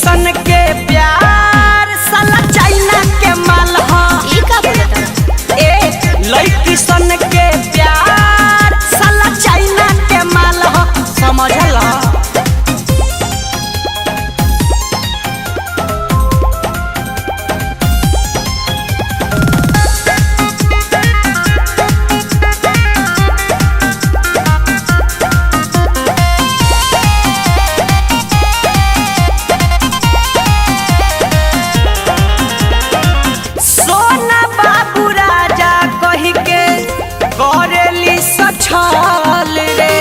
सन के प्यार साला चाइना के माल ह। ई का बोलता ए लड़की सन के प्यार साला चाइना के माल ह, समझला। करेली सछल रे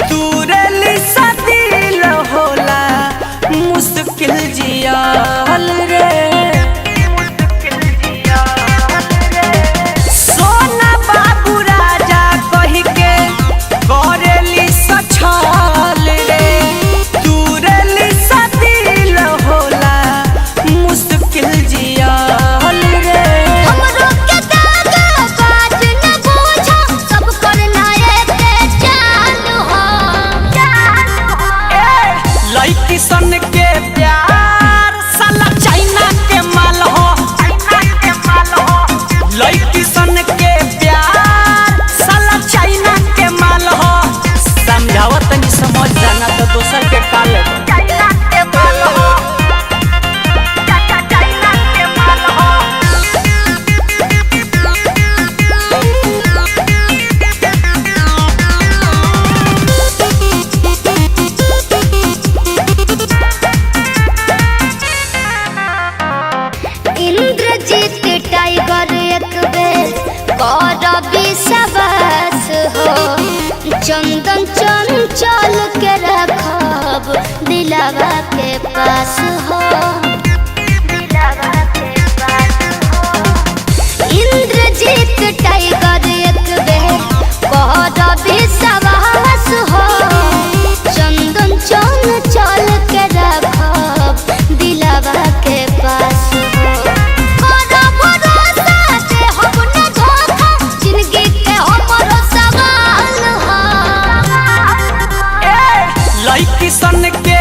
तुरली सदिल होला मुश्किल जियाल रे। सोना बाबू राजा कही के करेली सछल रे तुरली सदिल होला मुश्किल जियाल रे। हमरो के दागा बात न बुझो सब करना एक चाल हो। लड़की सन के प्यार साला चाइना के माल हो। लड़की सन के प्यार साला चाइना के माल हो। समझावत नहीं समझ जाना तो दोसर के काल चाइना के माल हो। चाइना के माल हो। इंद्रजीत टाइगर एक बेर कर विश्वास हो। चंदन चंचल के रखब दिलवा के पास हो। इंद्रजीत टाइगर एक बेर कर विश्वास हो। चंदन चंचल के रखब दिलवा के पास हो। करा भरोसा दे हम न धोखा जिंदगी के हमरो सवाल हो। लड़की सन के